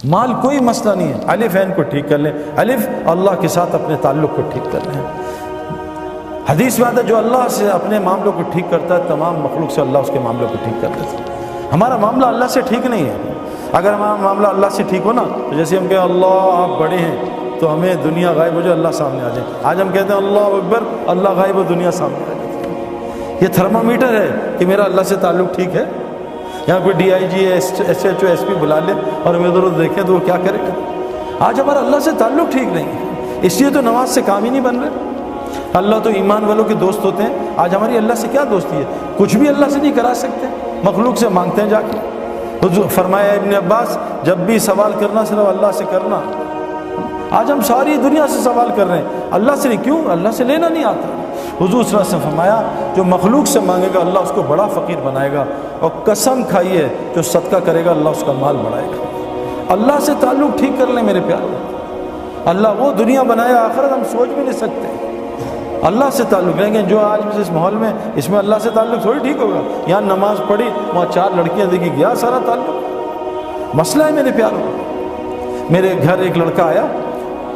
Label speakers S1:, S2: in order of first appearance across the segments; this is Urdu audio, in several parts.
S1: مال کوئی مسئلہ نہیں ہے، الف عین کو ٹھیک کر لیں، الف اللہ کے ساتھ اپنے تعلق کو ٹھیک کر لیں۔ حدیث میں آتا ہے جو اللہ سے اپنے معاملوں کو ٹھیک کرتا ہے تمام مخلوق سے اللہ اس کے معاملوں کو ٹھیک کر دیتا ہے۔ ہمارا معاملہ اللہ سے ٹھیک نہیں ہے۔ اگر ہمارا معاملہ اللہ سے ٹھیک ہو نا تو جیسے ہم کہیں اللہ آپ بڑے ہیں تو ہمیں دنیا غائب ہو جائے اللہ سامنے آ جائے۔ آج ہم کہتے ہیں اللہ اکبر، اللہ غائب ہو دنیا سامنے آ جائے۔ یہ تھرما میٹر ہے کہ میرا اللہ سے تعلق ٹھیک ہے۔ یہاں کوئی D I G S H O S P بلا لے اور ہمیں ادھر دیکھیں تو وہ کیا کرے گا؟ آج ہمارا اللہ سے تعلق ٹھیک نہیں ہے، اس لیے تو نماز سے کام ہی نہیں بن رہے۔ اللہ تو ایمان والوں کے دوست ہوتے ہیں، آج ہماری اللہ سے کیا دوستی ہے؟ کچھ بھی اللہ سے نہیں کرا سکتے، مخلوق سے مانگتے ہیں جا کے۔ حضور فرمایا ابن عباس جب بھی سوال کرنا صرف اللہ سے کرنا۔ آج ہم ساری دنیا سے سوال کر رہے ہیں، اللہ سے نہیں، کیوں؟ اللہ سے لینا نہیں آتا۔ حضور صلی اللہ علیہ وسلم فرمایا جو مخلوق سے مانگے گا اللہ اس کو بڑا فقیر بنائے گا، اور قسم کھائیے جو صدقہ کرے گا اللہ اس کا مال بڑھائے گا۔ اللہ سے تعلق ٹھیک کر لیں میرے پیارے۔ اللہ وہ دنیا بنایا آخرت ہم سوچ بھی نہیں سکتے۔ اللہ سے تعلق لیں گے، جو آج اس ماحول میں اس میں اللہ سے تعلق تھوڑی ٹھیک ہوگا۔ یہاں نماز پڑھی وہاں 4 لڑکیاں دیکھی، گیا سارا تعلق۔ مسئلہ ہے میرے پیاروں۔ میرے گھر ایک لڑکا آیا،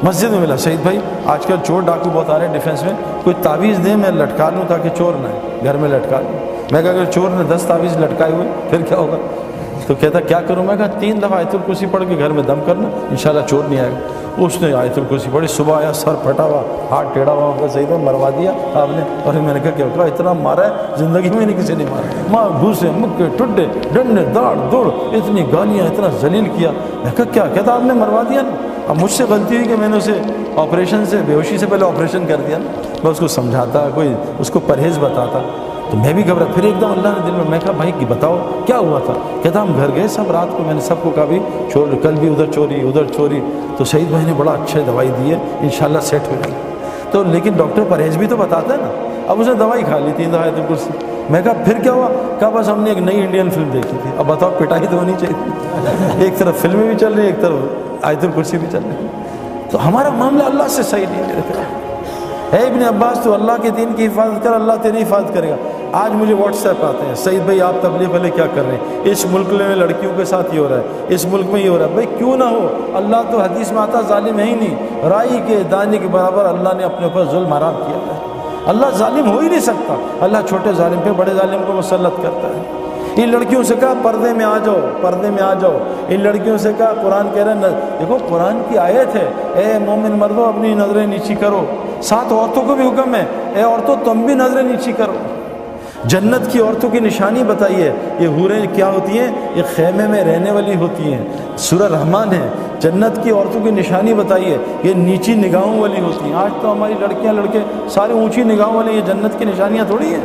S1: مسجد میں ملا، سعید بھائی آج کل چور ڈاکو بہت آ رہے ہیں ڈیفینس میں، کوئی تعویذ دیں میں لٹکا لوں تاکہ چور نہ آئے، گھر میں لٹکا لوں۔ میں کہا اگر چور نے 10 تعویذ لٹکائے ہوئے پھر کیا ہوگا؟ تو کہتا کیا کروں؟ میں کہا 3 دفعہ آیت الکرسی پڑھ کے گھر میں دم کرنا، انشاءاللہ چور نہیں آئے گا۔ اس نے آیت الکرسی پڑھی، صبح آیا سر پھٹا ہوا، ہاتھ ٹیڑھا ہوا، میں کہا سعید بھائی مروا دیا آپ نے؟ اور میں نے کہا کیا کہا اتنا مارا ہے زندگی میں نہیں کسی نے مارا، ماں گھوسے مکے ٹڈے ڈنڈے داڑ دوڑ، اتنی گالیاں، اتنا ذلیل کیا۔ میں کہا کیا؟ کہتا آپ نے مروا دیا نا۔ اب مجھ سے غلطی ہوئی کہ میں نے اسے آپریشن سے بے ہوشی سے پہلے آپریشن کر دیا نا۔ میں اس کو سمجھاتا، کوئی اس کو پرہیز بتاتا تو میں بھی گھبرا۔ پھر ایک دم اللہ نے دل میں کہا بھائی بتاؤ کیا ہوا تھا؟ کہتا ہم گھر گئے سب رات کو، میں نے سب کو کہا بھی چھوڑ، کل بھی ادھر چوری ادھر چوری، تو سعید بھائی نے بڑا اچھا دوائی دی ہے انشاءاللہ سیٹ ہو جائے گا۔ تو لیکن ڈاکٹر پرہیز بھی تو بتاتا ہے نا۔ اب اس نے دوائی کھا لی 3 دفعہ آیت الکرسی۔ میں کہا پھر کیا ہوا؟ کہا بس ہم نے ایک نئی انڈین فلم دیکھی تھی۔ اب بتاؤ پٹائی تو ہونی چاہیے، ایک طرف فلمیں بھی چل رہی ہیں ایک طرف آیت الکرسی بھی چل رہی ہے۔ تو ہمارا معاملہ اللہ سے صحیح نہیں میرے پیارے۔ اے ابن عباس تو اللہ کے دین کی حفاظت کر، اللہ تیری حفاظت کرے گا۔ آج مجھے واٹس ایپ آتے ہیں، سعید بھائی آپ تبلیغ والے کیا کر رہے ہیں؟ اس ملک میں لڑکیوں کے ساتھ یہ ہو رہا ہے، اس ملک میں یہ ہو رہا ہے۔ بھائی کیوں نہ ہو، اللہ تو حدیث میں آتا ظالم ہے ہی نہیں، رائی کے دانے کے برابر اللہ نے اپنے اوپر ظلم حرام کیا ہے۔ اللہ ظالم ہو ہی نہیں سکتا، اللہ چھوٹے ظالم پہ بڑے ظالم کو مسلط کرتا ہے۔ ان لڑکیوں سے کہا پردے میں آ جاؤ، پردے میں آ جاؤ۔ ان لڑکیوں سے کہا قرآن کہہ رہا ہے، دیکھو قرآن کی آیت ہے، اے مومن مردوں اپنی نظریں نیچی کرو۔ ساتھ عورتوں کو بھی حکم ہے، اے عورتوں تم بھی نظریں نیچی کرو۔ جنت کی عورتوں کی نشانی بتائیے، یہ حوریں کیا ہوتی ہیں؟ یہ خیمے میں رہنے والی ہوتی ہیں، سورہ رحمان ہے۔ جنت کی عورتوں کی نشانی بتائیے، یہ نیچی نگاہوں والی ہوتی ہیں۔ آج تو ہماری لڑکیاں لڑکے سارے اونچی نگاہوں والے، یہ جنت کی نشانیاں تھوڑی ہیں۔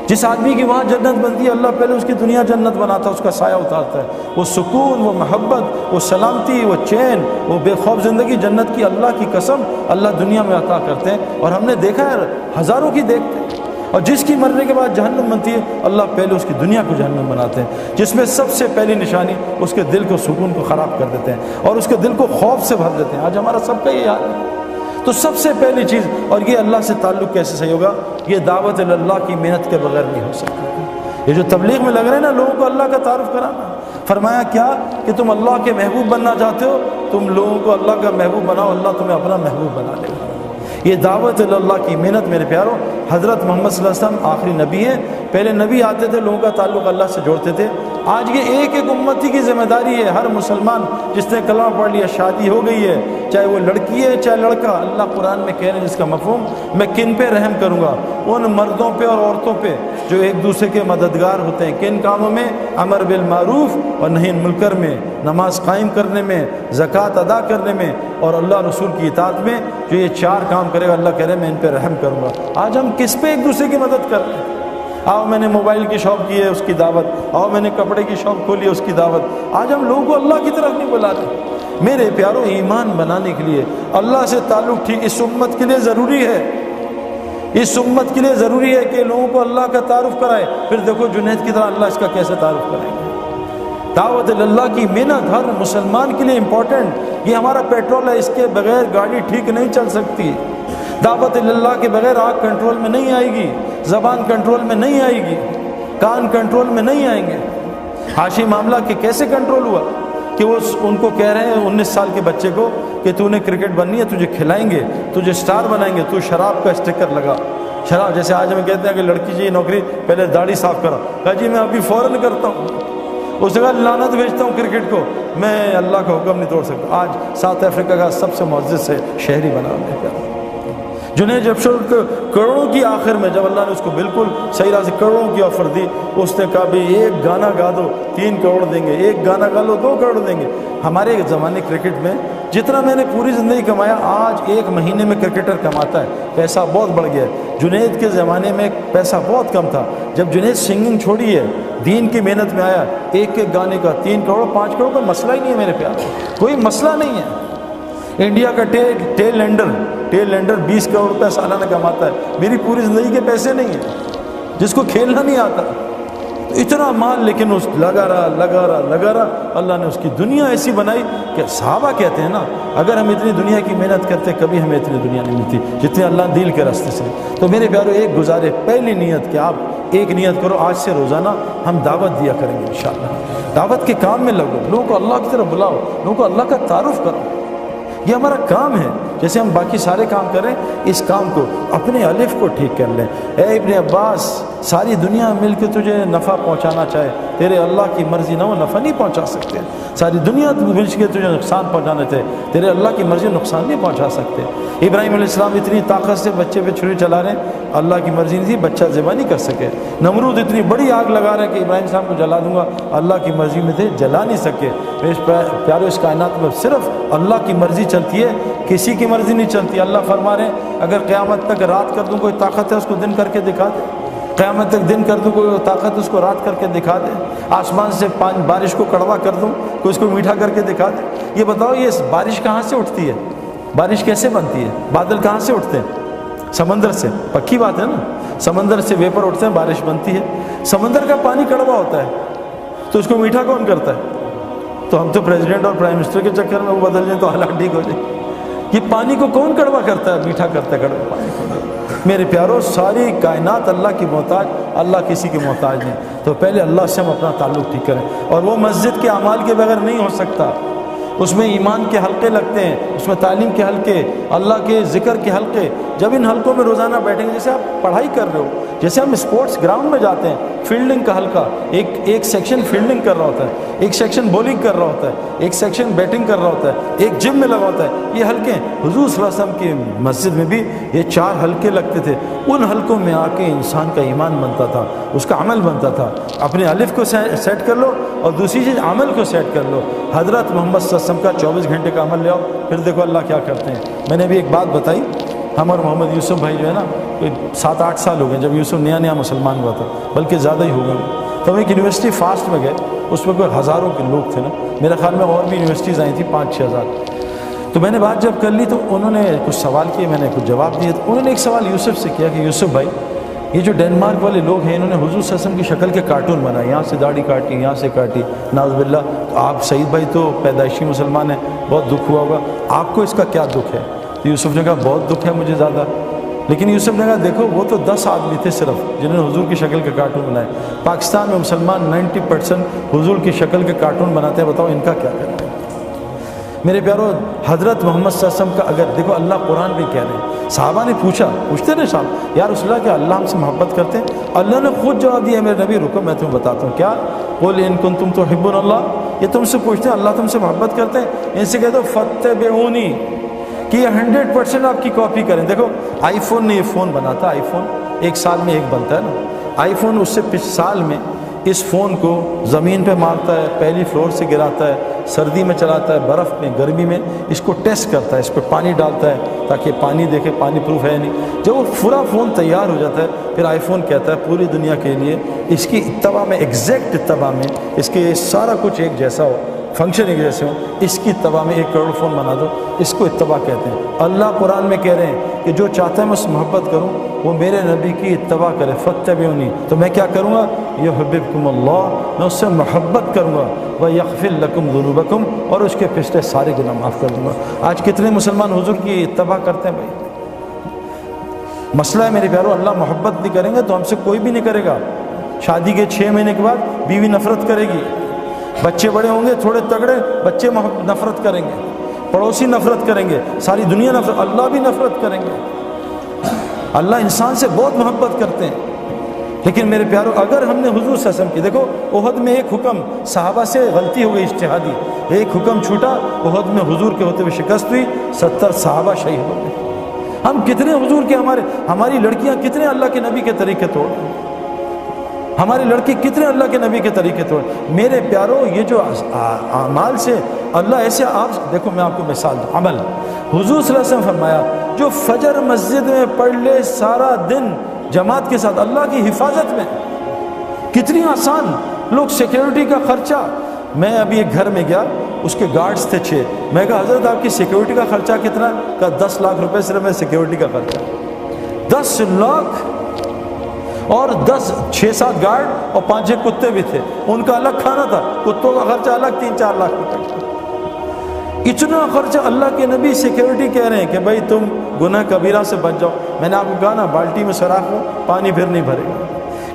S1: جس آدمی کی وہاں جنت بنتی ہے اللہ پہلے اس کی دنیا جنت بناتا ہے، اس کا سایہ اتارتا ہے۔ وہ سکون، وہ محبت، وہ سلامتی، وہ چین، وہ بے خوف زندگی جنت کی اللہ کی قسم اللہ دنیا میں عطا کرتے ہیں۔ اور ہم نے دیکھا ہے ہزاروں کی دیکھتے ہیں۔ اور جس کی مرنے کے بعد جہنم بنتی ہے اللہ پہلے اس کی دنیا کو جہنم بناتے ہیں، جس میں سب سے پہلی نشانی اس کے دل کو سکون کو خراب کر دیتے ہیں اور اس کے دل کو خوف سے بھر دیتے ہیں۔ آج ہمارا سب کا یہ حال ہے۔ تو سب سے پہلی چیز، اور یہ اللہ سے تعلق کیسے صحیح ہوگا؟ یہ دعوت اللہ کی محنت کے بغیر نہیں ہو سکتا۔ یہ جو تبلیغ میں لگ رہے ہیں نا لوگوں کو اللہ کا تعارف کرانا، فرمایا کیا کہ تم اللہ کے محبوب بننا چاہتے ہو، تم لوگوں کو اللہ کا محبوب بناؤ، اللہ تمہیں اپنا محبوب بنا لے گا۔ یہ دعوت اللہ کی محنت میرے پیاروں، حضرت محمد صلی اللہ علیہ وسلم آخری نبی ہیں، پہلے نبی آتے تھے لوگوں کا تعلق اللہ سے جوڑتے تھے۔ آج یہ ایک ایک امتی کی ذمہ داری ہے، ہر مسلمان جس نے کلمہ پڑھ لیا، شادی ہو گئی ہے، چاہے وہ لڑکی ہے چاہے لڑکا، اللہ قرآن میں کہہ رہے ہیں جس کا مفہوم، میں کن پہ رحم کروں گا؟ ان مردوں پہ اور عورتوں پہ جو ایک دوسرے کے مددگار ہوتے ہیں۔ کن کاموں میں؟ امر بالمعروف اور نہی عن المنکر میں، نماز قائم کرنے میں، زکوٰۃ ادا کرنے میں، اور اللہ رسول کی اطاعت میں۔ جو یہ 4 کام کرے گا اللہ کہہ رہے ہیں میں ان پہ رحم کروں گا۔ آج ہم کس پہ ایک دوسرے کی مدد کر رہے ہیں؟ آؤ میں نے موبائل کی شاپ کی ہے اس کی دعوت، آؤ میں نے کپڑے کی شاپ کھولی ہے اس کی دعوت۔ آج ہم لوگوں کو اللہ کی طرف نہیں بلا رہے۔ میرے پیاروں، ایمان بنانے کے لیے اللہ سے تعلق ٹھیک اس امت کے لیے ضروری ہے، اس امت کے لیے ضروری ہے کہ لوگوں کو اللہ کا تعارف کرائے۔ پھر دیکھو جنید کی طرح اللہ اس کا کیسے تعارف کرائیں گے۔ دعوت اللہ کی محنت ہر مسلمان کے لیے امپورٹنٹ، یہ ہمارا پیٹرول ہے، اس کے بغیر گاڑی ٹھیک نہیں چل سکتی۔ دعوت اللہ کے بغیر آنکھ کنٹرول میں نہیں آئے گی، زبان کنٹرول میں نہیں آئے گی، کان کنٹرول میں نہیں آئیں گے۔ حاشی معاملہ کہ کیسے کنٹرول ہوا؟ کہ وہ ان کو کہہ رہے ہیں 19 سال کے بچے کو کہ تو نے کرکٹ بننی ہے، تجھے کھلائیں گے، تجھے اسٹار بنائیں گے، تو شراب کا اسٹکر لگا. شراب جیسے آج ہم کہتے ہیں کہ لڑکی چاہیے نوکری، پہلے داڑھی صاف کرا. کہا جی میں ابھی فوراً کرتا ہوں. اس نے کہا لعنت بھیجتا ہوں کرکٹ کو، میں اللہ کا حکم نہیں توڑ سکتا. آج ساؤتھ افریقہ کا سب سے معزز سے شہری بنا دیا. جنہیں جب کروڑوں کی آخر میں جب اللہ نے اس کو بالکل صحیح راہ سے کروڑوں کی آفر دی، اس نے کہا بھی ایک گانا گا دو 3 کروڑ دیں گے، ایک گانا گا لو 2 کروڑ دیں گے. ہمارے زمانے کرکٹ میں جتنا میں نے پوری زندگی کمایا، آج ایک مہینے میں کرکٹر کماتا ہے. پیسہ بہت بڑھ گیا ہے. جنید کے زمانے میں پیسہ بہت کم تھا. جب جنید سنگنگ چھوڑی ہے، دین کی محنت میں آیا، ایک گانے کا 3 کروڑ 5 کروڑ کا مسئلہ ہی نہیں ہے میرے پیار، کوئی مسئلہ نہیں ہے. انڈیا کا ٹیل لینڈر 20 کروڑ روپے سالانہ کماتا ہے. میری پوری زندگی کے پیسے نہیں ہیں، جس کو کھیلنا نہیں آتا اتنا مال، لیکن اس لگا رہا. اللہ نے اس کی دنیا ایسی بنائی کہ صحابہ کہتے ہیں نا، اگر ہم اتنی دنیا کی محنت کرتے کبھی ہمیں اتنی دنیا نہیں ملتی جتنی اللہ دل کے راستے سے. تو میرے پیارو ایک گزارے، پہلی نیت کہ آپ ایک نیت کرو، آج سے روزانہ ہم دعوت دیا کریں گے انشاءاللہ. دعوت کے کام میں لگو، لوگوں کو اللہ کی طرف بلاؤ، لوگوں کو اللہ کا تعارف کرو. یہ ہمارا کام ہے. جیسے ہم باقی سارے کام کر رہے ہیں، اس کام کو اپنے الف کو ٹھیک کر لیں. اے ابن عباس، ساری دنیا مل کے تجھے نفع پہنچانا چاہے، تیرے اللہ کی مرضی نہ وہ نفع نہیں پہنچا سکتے. ساری دنیا مل کے تجھے نقصان پہنچانا چاہے، تیرے اللہ کی مرضی نقصان نہیں پہنچا سکتے. ابراہیم علیہ السلام اتنی طاقت سے بچے پہ چھری چلا رہے ہیں، اللہ کی مرضی نہیں تھی، بچہ ذبح نہیں کر سکے. نمرود اتنی بڑی آگ لگا رہے کہ ابراہیم السلام کو جلا دوں گا، اللہ کی مرضی میں تھے، جلا نہیں سکے. پیارو اس کائنات میں صرف اللہ کی مرضی چلتی ہے، کسی کی مرضی نہیں چلتی. اللہ فرما رہے ہیں اگر قیامت تک رات کر دوں، کوئی طاقت ہے اس کو دن کر کے دکھا دے. قیامت تک دن کر دوں، کوئی طاقت اس کو رات کر کے دکھا دے. آسمان سے بارش کو کڑوا کر دوں، کوئی اس کو میٹھا کر کے دکھا دے. یہ بتاؤ یہ بارش کہاں سے اٹھتی ہے؟ بارش کیسے بنتی ہے؟ بادل کہاں سے اٹھتے ہیں؟ سمندر سے. پکی بات ہے نا، سمندر سے ویپر اٹھتے ہیں، بارش بنتی ہے. سمندر کا پانی کڑوا ہوتا ہے تو اس کو میٹھا کون کرتا ہے؟ تو ہم تو پریزیڈنٹ اور پرائم منسٹر کے چکر میں وہ بدل جائیں تو حالات ٹھیک ہو جائیں. یہ پانی کو کون کڑوا کرتا ہے؟ میٹھا کرتا ہے کڑوا پانی کو. میرے پیارو ساری کائنات اللہ کی محتاج، اللہ کسی کی محتاج نہیں. تو پہلے اللہ سے ہم اپنا تعلق ٹھیک کریں. اور وہ مسجد کے اعمال کے بغیر نہیں ہو سکتا. اس میں ایمان کے حلقے لگتے ہیں، اس میں تعلیم کے حلقے، اللہ کے ذکر کے حلقے. جب ان حلقوں میں روزانہ بیٹھیں گے، جیسے آپ پڑھائی کر رہے ہو، جیسے ہم اسپورٹس گراؤنڈ میں جاتے ہیں، فیلڈنگ کا حلقہ، ایک سیکشن فیلڈنگ کر رہا ہوتا ہے، ایک سیکشن بولنگ کر رہا ہوتا ہے، ایک سیکشن بیٹنگ کر رہا ہوتا ہے، ایک جم میں لگا ہوتا ہے. یہ حلقے حضور صلی اللہ علیہ وسلم کی مسجد میں بھی یہ 4 حلقے لگتے تھے. ان حلقوں میں آ کے انسان کا ایمان بنتا تھا، اس کا عمل بنتا تھا. اپنے الف کو سیٹ کر لو اور دوسری چیز عمل کو سیٹ کر لو. حضرت محمد صلی اللہ علیہ وسلم کا 24 گھنٹے کا عمل لے آؤ، پھر دیکھو اللہ کیا کرتے ہیں. میں نے ابھی ایک بات بتائی، ہم اور محمد یوسف بھائی جو ہے نا، کوئی 7-8 سال ہو گئے جب یوسف نیا مسلمان ہوا تھا، بلکہ زیادہ ہی ہو گئے. تو ہم ایک یونیورسٹی فاسٹ میں گئے، اس میں کوئی ہزاروں کے لوگ تھے نا، میرے خیال میں اور بھی یونیورسٹیز آئی تھیں 5-6 ہزار. تو میں نے بات جب کر لی تو انہوں نے کچھ سوال کیے، میں نے کچھ جواب دیے. تو انہوں نے ایک سوال یوسف سے کیا کہ یوسف بھائی، یہ جو ڈینمارک والے لوگ ہیں، انہوں نے حضور صلی اللہ علیہ وسلم کی شکل کے کارٹون بنائے، یہاں سے داڑھی کاٹی، یہاں سے کاٹی، نعوذ باللہ. تو آپ سعید بھائی تو پیدائشی مسلمان ہیں، بہت دکھ ہوا ہوگا، آپ کو اس کا کیا دکھ ہے؟ تو یوسف نے کہا بہت دکھ ہے مجھے زیادہ. لیکن یوسف نے کہا دیکھو وہ تو 10 آدمی تھے صرف جنہوں نے حضور کی شکل کے کارٹون بنائے. پاکستان میں مسلمان 90% حضور کی شکل کے کارٹون بناتے ہیں، بتاؤ ان کا کیا کرنا ہے؟ میرے پیارو حضرت محمد صلی اللہ علیہ وسلم کا اگر دیکھو، اللہ قرآن بھی کہہ رہے ہیں. صحابہ نے پوچھتے رہے صاحب، یا رسول اللہ کیا اللہ ہم سے محبت کرتے ہیں؟ اللہ نے خود جواب دیا، میرے نبی رکو میں تمہیں بتاتا ہوں. کیا؟ قل ان کنتم تحبون اللہ. یہ تم سے پوچھتے ہیں اللہ تم سے محبت کرتے ہیں؟ ان سے کہہ دو فتبعونی، کہ یہ 100% آپ کی کاپی کریں. دیکھو آئی فون نے یہ فون بنا تھا، آئی فون 1 سال میں ایک بنتا ہے نا. آئی فون اس سے پچھلے سال میں اس فون کو زمین پہ مارتا ہے، پہلی فلور سے گراتا ہے، سردی میں چلاتا ہے، برف میں، گرمی میں اس کو ٹیسٹ کرتا ہے، اس پہ پانی ڈالتا ہے تاکہ پانی دیکھے پانی پروف ہے نہیں. جب وہ پورا فون تیار ہو جاتا ہے پھر آئی فون کہتا ہے پوری دنیا کے لیے اس کی اتباع میں، ایگزیکٹ اتباع میں، اس کے سارا کچھ ایک جیسا ہو، فنکشن ایک جیسے ہوں، اس کی اتباع میں 1 کروڑ فون بنا دو. اس کو اتباع کہتے ہیں. اللہ قرآن میں کہہ رہے ہیں کہ جو چاہتا ہے میں اس سے محبت کروں وہ میرے نبی کی اتباع کرے. فتبعونی، تو میں کیا کروں گا؟ یحببکم اللہ، میں اس سے محبت کروں گا. ویغفر لکم ذنوبکم، اور اس کے پچھلے سارے گناہ معاف کر دوں گا. آج کتنے مسلمان حضور کی اتباع کرتے ہیں بھائی؟ مسئلہ ہے میرے پیارو، اللہ محبت نہیں کریں گے تو ہم سے کوئی بھی نہیں کرے گا. شادی کے 6 مہینے کے بعد بیوی نفرت کرے گی، بچے بڑے ہوں گے تھوڑے تگڑے، بچے نفرت کریں گے، پڑوسی نفرت کریں گے، ساری دنیا نفرت، اللہ بھی نفرت کریں گے۔ اللہ انسان سے بہت محبت کرتے ہیں، لیکن میرے پیارو اگر ہم نے حضور صلی اللہ علیہ وسلم کی، دیکھو احد میں ایک حکم صحابہ سے غلطی ہو گئی اجتہادی، ایک حکم چھوٹا، احد میں حضور کے ہوتے ہوئے شکست ہوئی، 70 صحابہ شہید ہو گئے۔ ہم کتنے حضور کے، ہماری لڑکیاں کتنے اللہ کے نبی کے طریقے توڑ، ہماری لڑکی کتنے اللہ کے نبی کے طریقے توڑ۔ میرے پیارو یہ جو اعمال سے اللہ ایسے، آپ دیکھو میں آپ کو مثال دوں، عمل حضور صلی اللہ علیہ وسلم فرمایا جو فجر مسجد میں پڑھ لے سارا دن جماعت کے ساتھ اللہ کی حفاظت میں، کتنی آسان۔ لوگ سیکیورٹی کا خرچہ، میں ابھی ایک گھر میں گیا، اس کے گارڈز تھے 6، میں کہا حضرت آپ کی سیکیورٹی کا خرچہ کتنا؟ کہا 10 لاکھ روپے صرف میں سیکیورٹی کا خرچہ۔ 10 لاکھ، اور 6-7 گارڈ اور 5-6 کتے بھی تھے، ان کا الگ کھانا تھا، کتوں کا خرچہ الگ 3-4 لاکھ روپے۔ اتنا خرچہ، اللہ کے نبی سیکیورٹی کہہ رہے ہیں کہ بھائی تم گناہ کبیرہ سے بچ جاؤ۔ میں نے آپ کو کہا نا، بالٹی میں سراخ ہو، پانی پھر نہیں بھرے گا،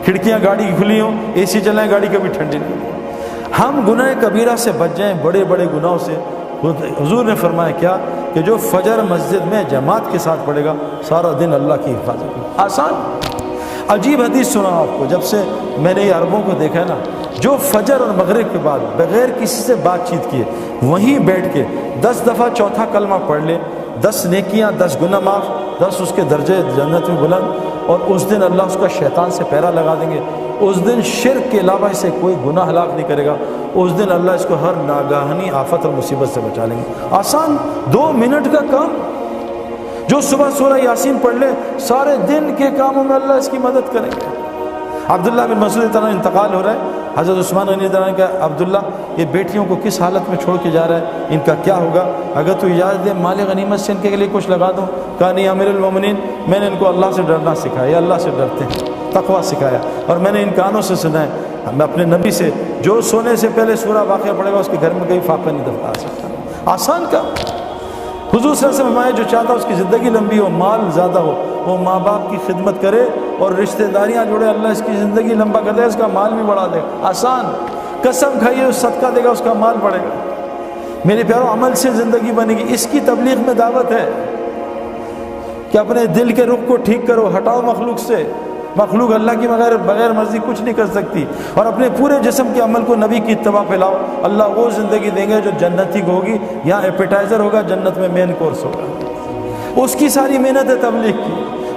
S1: کھڑکیاں گاڑی کی کھلی ہوں، اے سی چلائیں، گاڑی کبھی ٹھنڈی نہیں ہوگی۔ ہم گناہ کبیرہ سے بچ جائیں، بڑے بڑے گناہوں سے۔ حضور نے فرمایا کیا کہ جو فجر مسجد میں جماعت کے ساتھ پڑھے گا سارا دن اللہ کی حفاظت میں۔ آسان، عجیب حدیث سنا آپ کو، جب سے میں نے یہ عربوں کو دیکھا ہے نا، جو فجر اور مغرب کے بعد بغیر کسی سے بات چیت کیے وہیں بیٹھ کے 10 دفعہ چوتھا کلمہ پڑھ لے، 10 نیکیاں، 10 گناہ معاف، 10 اس کے درجے جنت میں بلند، اور اس دن اللہ اس کا شیطان سے پہرا لگا دیں گے۔ اس دن شرک کے علاوہ اسے کوئی گناہ ہلاک نہیں کرے گا، اس دن اللہ اس کو ہر ناگہانی آفت اور مصیبت سے بچا لیں گے۔ آسان، 2 منٹ کا کام۔ جو صبح سورہ یاسین پڑھ لے سارے دن کے کاموں میں اللہ اس کی مدد کریں گے۔ عبداللہ بن مسعود تعالیٰ انتقال ہو رہا ہے، حضرت عثمان غنی تعالیٰ کہ عبداللہ یہ بیٹیوں کو کس حالت میں چھوڑ کے جا رہا ہے، ان کا کیا ہوگا؟ اگر تو اجازت دے مال غنیمت سے ان کے لیے کچھ لگا دوں۔ کہا نہیں امیر المومنین، میں نے ان کو اللہ سے ڈرنا سکھایا، یہ اللہ سے ڈرتے ہیں، تقویٰ سکھایا، اور میں نے ان کانوں سے سنا ہے میں اپنے نبی سے، جو سونے سے پہلے سورہ واقعہ پڑھے گا اس کے گھر میں کہیں فاقہ نہیں دفنا سکتا۔ آسان کام۔ حضور صلی اللہ علیہ وسلم فرمایا جو چاہتا اس کی زندگی لمبی ہو، مال زیادہ ہو، وہ ماں باپ کی خدمت کرے اور رشتہ داریاں جوڑے، اللہ اس کی زندگی لمبا کر دے، اس کا مال بھی بڑھا دے گا۔ آسان۔ قسم کھائیے صدقہ دے گا، اس کا مال بڑھے گا۔ میرے پیارو عمل سے زندگی بنے گی۔ اس کی تبلیغ میں دعوت ہے کہ اپنے دل کے رخ کو ٹھیک کرو، ہٹاؤ مخلوق سے۔ مخلوق اللہ کی بغیر مرضی کچھ نہیں کر سکتی، اور اپنے پورے جسم کے عمل کو نبی کی اتباع پہ لاؤ، اللہ وہ زندگی دیں گے جو جنتی کو ہوگی۔ یہاں ایپیٹائزر ہوگا، جنت میں مین کورس ہوگا۔ اس کی ساری محنت ہے تبلیغ کی۔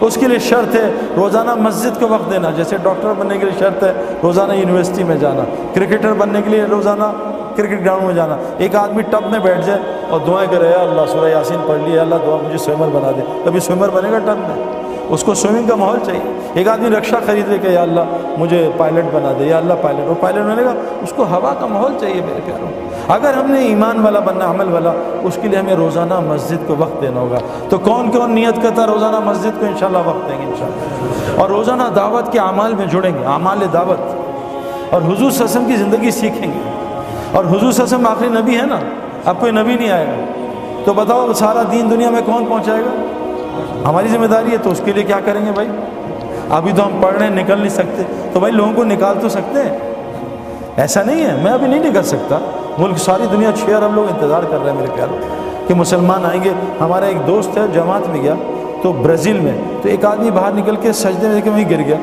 S1: اس کے لیے شرط ہے روزانہ مسجد کو وقت دینا، جیسے ڈاکٹر بننے کے لیے شرط ہے روزانہ یونیورسٹی میں جانا، کرکٹر بننے کے لیے روزانہ کرکٹ گراؤنڈ میں جانا۔ ایک آدمی ٹب میں بیٹھ جائے اور دعائیں کرے، یا اللہ سورہ یاسین پڑھ لی، اللہ دعا مجھے سوئمر بنا دے، کبھی سوئمر بنے گا ٹب میں؟ اس کو سوئمنگ کا ماحول چاہیے۔ ایک آدمی رکشہ خرید لے کہ یا اللہ مجھے پائلٹ بنا دے، یا اللہ پائلٹ، وہ پائلٹ بنے گا، اس کو ہوا کا ماحول چاہیے۔ میرے پیاروں، اگر ہم نے ایمان والا بننا، عمل والا، اس کے لیے ہمیں روزانہ مسجد کو وقت دینا ہوگا۔ تو کون کون نیت کرتا ہے روزانہ مسجد کو؟ انشاءاللہ وقت دیں گے انشاءاللہ، اور روزانہ دعوت کے اعمال میں جڑیں گے، اعمال دعوت، اور حضور صلی اللہ علیہ وسلم کی زندگی سیکھیں گے۔ اور حضور صلی اللہ علیہ وسلم آخری نبی ہے نا، اب کوئی نبی نہیں آئے گا، تو بتاؤ سارا دین دنیا میں کون پہنچائے گا؟ ہماری ذمہ داری ہے، تو اس کے لیے کیا کریں گے بھائی؟ ابھی تو ہم پڑھ رہے ہیں، نکل نہیں سکتے، تو بھائی لوگوں کو نکال تو سکتے ہیں۔ ایسا نہیں ہے میں ابھی نہیں نکل سکتا، ملک ساری دنیا 6 ارب لوگ انتظار کر رہے ہیں میرے پیاروں کہ مسلمان آئیں گے۔ ہمارا ایک دوست ہے جماعت میں گیا تو برازیل میں، تو ایک آدمی باہر نکل کے سجدے میں وہیں گر گیا،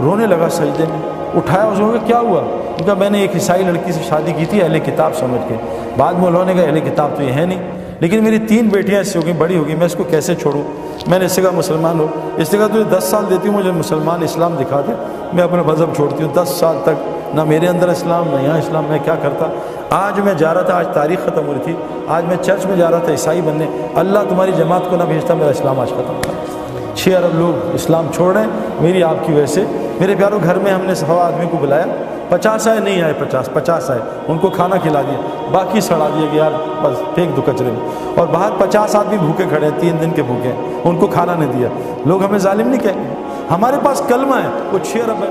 S1: رونے لگا سجدے میں، اٹھایا اس کو، کیا ہوا؟ ان کا میں نے ایک عیسائی لڑکی سے شادی کی تھی اہل کتاب سمجھ کے، بعد میں انہوں نے کہا اہل کتاب تو یہ ہے نہیں، لیکن میری 3 بیٹیاں اس سے ہو گئی، بڑی ہوگی، میں اس کو کیسے چھوڑوں؟ میں نے اس سے کہا مسلمان ہو، اس سے کہا تجھے 10 سال دیتی ہوں، مجھے مسلمان اسلام دکھا دے، میں اپنا مذہب چھوڑتی ہوں۔ 10 سال تک نہ میرے اندر اسلام نہ یہاں اسلام، میں کیا کرتا؟ آج میں جا رہا تھا، آج تاریخ ختم ہو رہی تھی، آج میں چرچ میں جا رہا تھا عیسائی بننے، اللہ تمہاری جماعت کو نہ بھیجتا، میرا اسلام آج ختم تھا۔ 6 ارب لوگ اسلام چھوڑ رہے ہیں میری آپ کی وجہ سے۔ میرے پیاروں گھر میں ہم نے 100 آدمی کو بلایا، 50 آئے نہیں آئے، 50 آئے، ان کو کھانا کھلا دیا، باقی سڑا دیا کہ یار بس پھینک دو کچرے میں، اور باہر 50 آدمی بھوکے کھڑے ہیں، 3 دن کے بھوکے ہیں، ان کو کھانا نہیں دیا۔ لوگ ہمیں ظالم نہیں کہیں گے، ہمارے پاس کلمہ ہے، وہ 6 ارب